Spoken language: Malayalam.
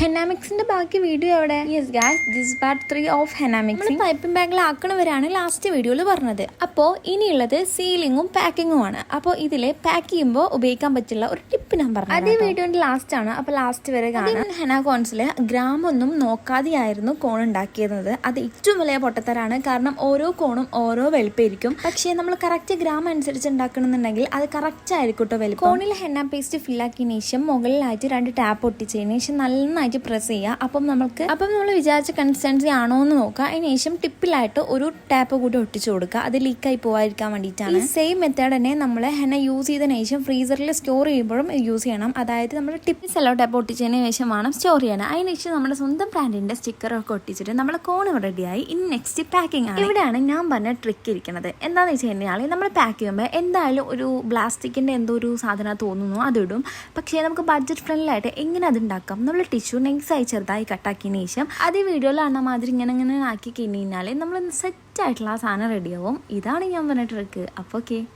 ഹെനാമിക്സിന്റെ ബാക്കി വീഡിയോ എവിടെ? Yes guys, this part 3 of ഹെനാമിക്സ്. പൈപ്പിംഗ് ബാഗിലാക്കണവരാണ് ലാസ്റ്റ് വീഡിയോയിൽ പറഞ്ഞത്. അപ്പോൾ ഇനിയുള്ളത് സീലിങ്ങും പാക്കിങ്ങും ആണ്. അപ്പോൾ ഇതിൽ പാക്ക് ചെയ്യുമ്പോൾ ഉപയോഗിക്കാൻ പറ്റുള്ള ഒരു ടിപ്പ് ഞാൻ പറഞ്ഞു. അതേ വീഡിയോന്റെ ലാസ്റ്റ് ആണ്, അപ്പോൾ ലാസ്റ്റ് വരെ കാണാം. ഹെന കോൺസിൽ ഗ്രാമൊന്നും നോക്കാതെയായിരുന്നു കോൺ ഉണ്ടാക്കിയിരുന്നത്. അത് ഏറ്റവും വലിയ പൊട്ടത്തരാണ്. കാരണം ഓരോ കോണും ഓരോ വലുപ്പമായിരിക്കും. പക്ഷേ നമ്മൾ കറക്റ്റ് ഗ്രാം അനുസരിച്ച് ഉണ്ടാക്കണമെന്നുണ്ടെങ്കിൽ അത് കറക്റ്റ് ആയിരിക്കും കേട്ടോ വലുപ്പം. കോണിൽ ഹെന്ന പേസ്റ്റ് ഫില്ലാക്കിയതിനു ശേഷം മുകളിലായിട്ട് 2 ടാപ്പ് ഒട്ടിച്ചതിന് ശേഷം നന്നായിട്ട് പ്രസ് ചെയ്യുക. അപ്പം നമ്മൾ വിചാരിച്ച കൺസിസ്റ്റൻസി ആണോ എന്ന് നോക്കുക. അതിന് ശേഷം ടിപ്പിലായിട്ട് ഒരു ടാപ്പ് കൂടി ഒട്ടിച്ചു കൊടുക്കുക. അത് ലീക്കായി പോകാതിരിക്കാൻ വേണ്ടിയിട്ടാണ്. ഈ സെയിം മെത്തേഡ് തന്നെ നമ്മൾ ഹെന്ന യൂസ് ചെയ്തതിനു ശേഷം ഫ്രീസറിൽ സ്റ്റോർ ചെയ്യുമ്പോഴും യൂസ് ചെയ്യണം. അതായത് നമ്മൾ ടിപ്പിൽ സെല്ലോ ടാപ്പ് ഒട്ടിച്ചതിന് ശേഷം വേണം സ്റ്റോർ ചെയ്യാൻ. അതിന് ശേഷം നമ്മുടെ സ്വന്തം ബ്രാൻഡിന്റെ സ്റ്റിക്കറൊക്കെ ഒട്ടിച്ചിട്ട് നമ്മുടെ കോൺ റെഡിയായി. ഇനി നെക്സ്റ്റ് പാക്കിംഗ് ആണ്. ഇവിടെയാണ് ഞാൻ പറഞ്ഞ ട്രിക്ക് ഇരിക്കുന്നത്. എന്താണെന്ന് വെച്ച് കഴിഞ്ഞാൽ നമ്മൾ പാക്ക് ചെയ്യുമ്പോൾ എന്തായാലും ഒരു പ്ലാസ്റ്റിക്കിന്റെ എന്തോ ഒരു സാധനം തോന്നുന്നു അതിടും. പക്ഷേ നമുക്ക് ബഡ്ജറ്റ് ഫ്രണ്ട്ലി ആയിട്ട് എങ്ങനെ അത് ഉണ്ടാക്കാം? നമ്മൾ ടിഷ്യൂ നൈസായി ചെറുതായി കട്ടാക്കിയതിന് ശേഷം അത് വീഡിയോയിൽ കാണുന്ന മാതിരി ഇങ്ങനെ ആക്കി കഴിഞ്ഞാൽ നമ്മൾ സെറ്റ് ആയിട്ടുള്ള ആ സാധനം റെഡിയാവും. ഇതാണ് ഞാൻ പറഞ്ഞ ട്രിക്ക്. അപ്പോൾ ഓക്കെ.